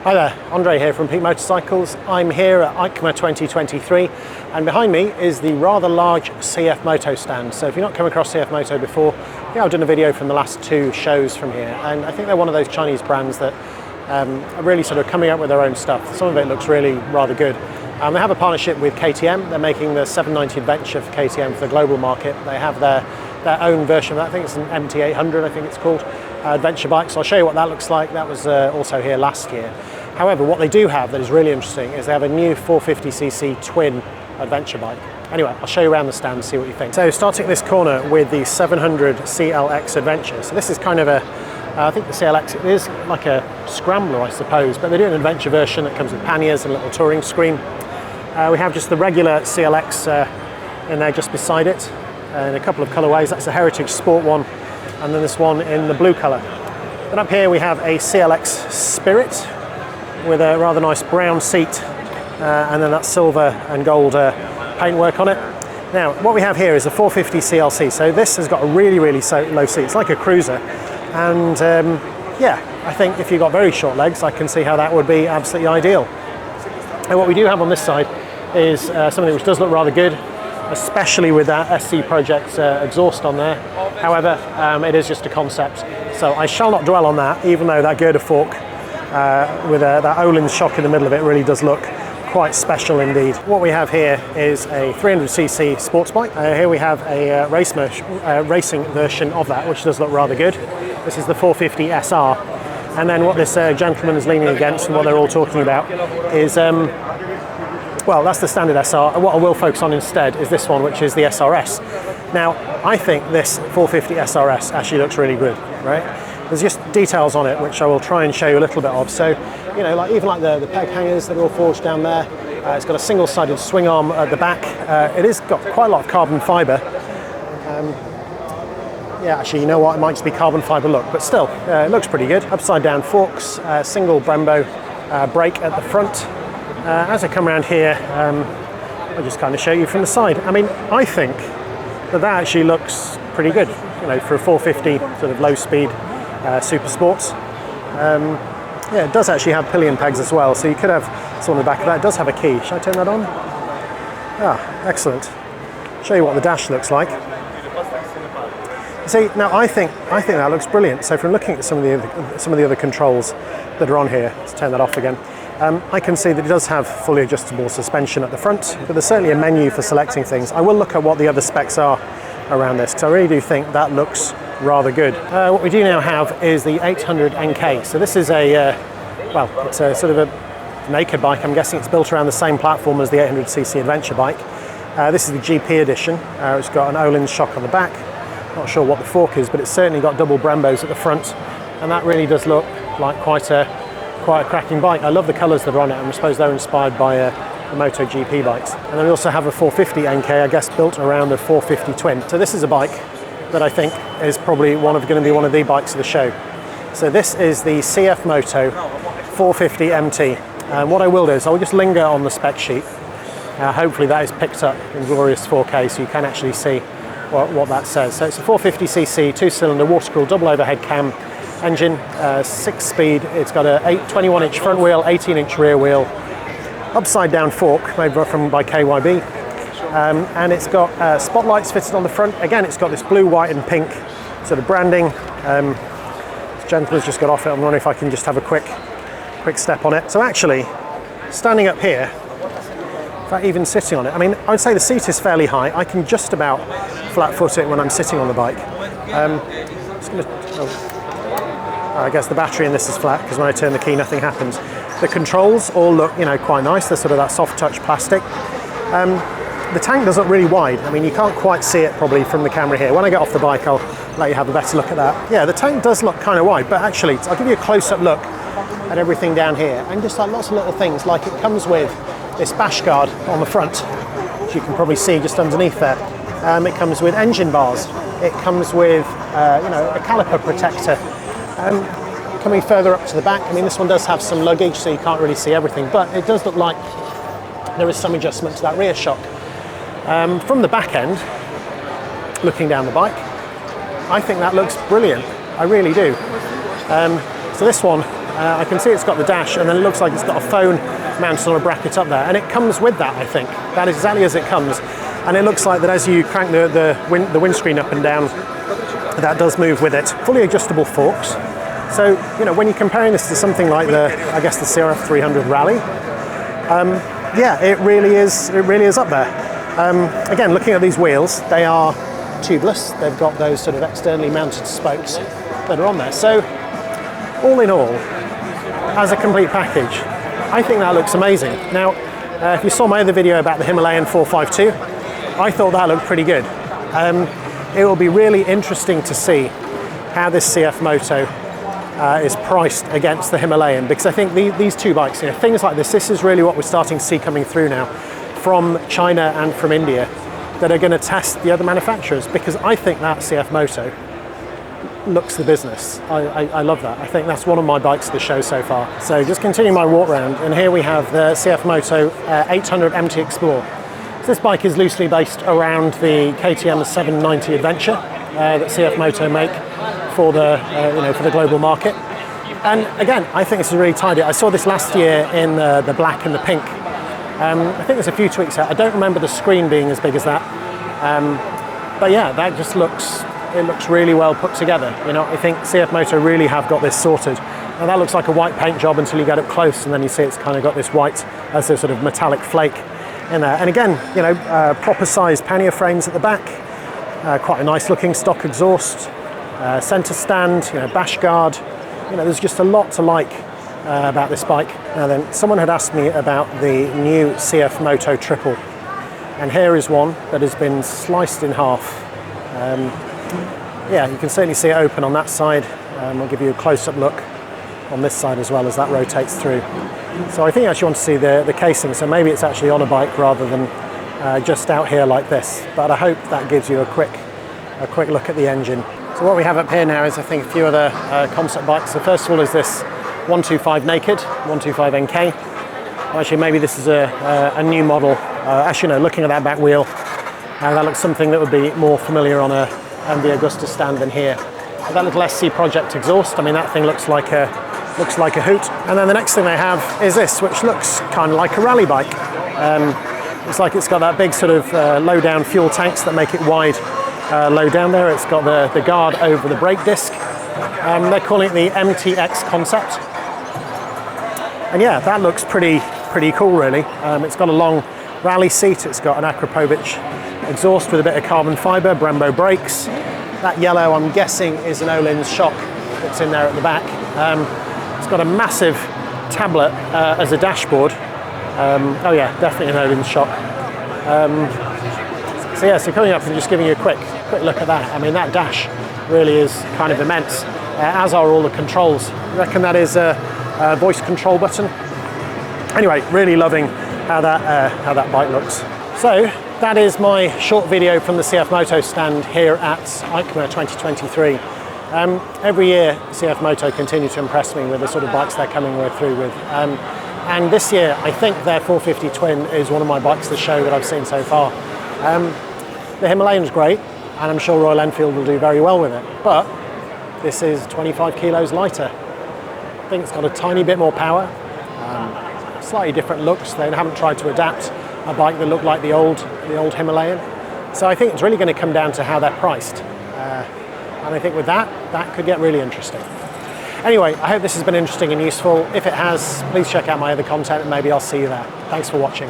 Hi there, Andre here from Peak Motorcycles. I'm here at EICMA 2023 and behind me is the rather large CFMoto stand. So if you've not come across CFMoto before, I've done a video from the last two shows from here, and I think they're one of those Chinese brands that are really sort of coming up with their own stuff. Some of it looks really rather good. They have a partnership with KTM. They're making the 790 Adventure for KTM for the global market. They have their own version of that. I think it's an MT800, I think it's called, adventure bike. So I'll show you what that looks like. That was also here last year. However, what they do have that is really interesting is they have a new 450cc twin adventure bike. Anyway, I'll show you around the stand and see what you think. So starting at this corner with the 700 CLX Adventure. So this is kind of a, I think the CLX, it is like a scrambler, I suppose, but they do an adventure version that comes with panniers and a little touring screen. We have just the regular CLX in there just beside it, in a couple of colourways. That's a Heritage Sport one, and then this one in the blue colour. Then up here we have a CLX Spirit with a rather nice brown seat, and then that silver and gold paintwork on it. Now, what we have here is a 450 CLC, so this has got a really low seat. It's like a cruiser, and yeah, I think if you've got very short legs, I can see how that would be absolutely ideal. And what we do have on this side is something which does look rather good, especially with that SC Project exhaust on there. However, it is just a concept, so I shall not dwell on that, even though that girder fork with that Olin shock in the middle of it really does look quite special indeed. What we have here is a 300cc sports bike. Here we have a racing version of that, which does look rather good. This is the 450 SR. And then what this gentleman is leaning against and what they're all talking about is, well, that's the standard SR. What I will focus on instead is this one, which is the SRS. Now, I think this 450 SRS actually looks really good, right? There's just details on it which I will try and show you a little bit of. So, you know, like even like the peg hangers that are all forged down there. It's got a single-sided swing arm at the back. It has got quite a lot of carbon fibre. Yeah, actually, you know what? It might just be carbon fibre look, but still, it looks pretty good. Upside-down forks, single Brembo brake at the front. As I come around here, I'll just kind of show you from the side. I mean, I think that actually looks pretty good, you know, for a 450 sort of low-speed super sports. Yeah, it does actually have pillion pegs as well, so you could have something on the back of that. It does have a key. Should I turn that on? Ah, excellent. Show you what the dash looks like. See, now I think that looks brilliant. So from looking at some of the other controls that are on here, let's turn that off again. I can see that it does have fully adjustable suspension at the front, but there's certainly a menu for selecting things. I will look at what the other specs are around this, because I really do think that looks rather good. What we do now have is the 800 NK. So this is a, well, it's a sort of a naked bike. I'm guessing it's built around the same platform as the 800cc adventure bike. This is the GP edition. It's got an Olin shock on the back. Not sure what the fork is, but it's certainly got double Brembos at the front, and that really does look like quite a cracking bike. I love the colours that are on it, and I suppose they're inspired by the Moto GP bikes. And then we also have a 450 NK, I guess, built around a 450 twin. So this is a bike that I think is probably going to be one of the bikes of the show. So this is the CFMoto 450 MT. And what I will do is I'll just linger on the spec sheet. Hopefully that is picked up in glorious 4K, so you can actually see what that says. So it's a 450cc, two-cylinder, water-cooled, double overhead cam engine, 6-speed. It's got a 21-inch front wheel, 18-inch rear wheel, upside-down fork made by KYB, and it's got spotlights fitted on the front. Again, it's got this blue, white, and pink sort of branding. This gentleman's just got off it. I'm wondering if I can just have a quick step on it. So actually, standing up here, in fact, even sitting on it, I mean, I would say the seat is fairly high. I can just about flat foot it when I'm sitting on the bike. I guess the battery in this is flat because when I turn the key, nothing happens. The controls all look, you know, quite nice. They're sort of that soft touch plastic. The tank does look really wide. I mean, you can't quite see it probably from the camera here. When I get off the bike, I'll let you have a better look at that. Yeah, the tank does look kind of wide, but actually, I'll give you a close-up look at everything down here, and just like lots of little things, like it comes with this bash guard on the front, which you can probably see just underneath there. It comes with engine bars. It comes with, you know, a caliper protector. Coming further up to the back, I mean, this one does have some luggage, so you can't really see everything, but it does look like there is some adjustment to that rear shock. From the back end, looking down the bike, I think that looks brilliant. I really do. So this one I can see it's got the dash, and then it looks like it's got a phone mounted on a bracket up there, and it comes with that, I think. That is exactly as it comes. And it looks like that as you crank the windscreen up and down, that does move with it. Fully adjustable forks. So, you know, when you're comparing this to something like I guess the CRF 300 Rally, yeah, it really is up there. Again, looking at these wheels, they are tubeless. They've got those sort of externally mounted spokes that are on there. So, all in all, as a complete package, I think that looks amazing. Now, if you saw my other video about the Himalayan 452, I thought that looked pretty good. It will be really interesting to see how this CFMoto is priced against the Himalayan, because I think these two bikes, you know, things like this is really what we're starting to see coming through now from China and from India that are going to test the other manufacturers, because I think that CFMoto looks the business. I love that. I think that's one of my bikes of the show so far. So just continuing my walk around, and here we have the CFMoto 800 MT Explorer. So this bike is loosely based around the KTM 790 Adventure that CFMoto make for the for the global market. And again, I think this is really tidy. I saw this last year in the black and the pink. I think there's a few tweaks out. I don't remember the screen being as big as that, but yeah, that just looks really well put together. You know, I think CFMoto really have got this sorted. Now that looks like a white paint job until you get up close, and then you see it's kind of got this white as a sort of metallic flake in there. And again, you know, proper sized pannier frames at the back, quite a nice looking stock exhaust, center stand, you know, bash guard. You know, there's just a lot to like about this bike. Now then, someone had asked me about the new CFMoto Triple, and here is one that has been sliced in half. Yeah, you can certainly see it open on that side. I'll give you a close-up look on this side as well as that rotates through. So I think you actually want to see the casing, so maybe it's actually on a bike rather than just out here like this. But I hope that gives you a quick look at the engine. So what we have up here now is, I think, a few other concept bikes. So first of all is this 125 Naked, 125 NK. Actually, maybe this is a new model. Actually, no, looking at that back wheel, that looks something that would be more familiar on a MV Agusta stand than here. But that little SC Project exhaust, I mean, that thing looks like a hoot. And then the next thing they have is this, which looks kind of like a rally bike. It's like it's got that big sort of low down fuel tanks that make it wide low down there. It's got the guard over the brake disc. They're calling it the MTX Concept. And yeah, that looks pretty cool, really. It's got a long rally seat. It's got an Akrapovic exhaust with a bit of carbon fibre, Brembo brakes. That yellow, I'm guessing, is an Öhlins shock that's in there at the back. It's got a massive tablet as a dashboard. Oh yeah, definitely an Öhlins shock. So yeah, so coming up and just giving you a quick look at that. I mean, that dash really is kind of immense, as are all the controls. I reckon that is a voice control button. Anyway, really loving how that bike looks. So that is my short video from the CFMoto stand here at EICMA 2023. Every year CFMoto continue to impress me with the sort of bikes they're coming through with. And this year, I think their 450 Twin is one of my bikes to show that I've seen so far. The Himalayan's great, and I'm sure Royal Enfield will do very well with it, but this is 25 kilos lighter. I think it's got a tiny bit more power, slightly different looks. They haven't tried to adapt a bike that looked like the old Himalayan. So I think it's really going to come down to how they're priced. And I think with that could get really interesting. Anyway, I hope this has been interesting and useful. If it has, please check out my other content and maybe I'll see you there. Thanks for watching.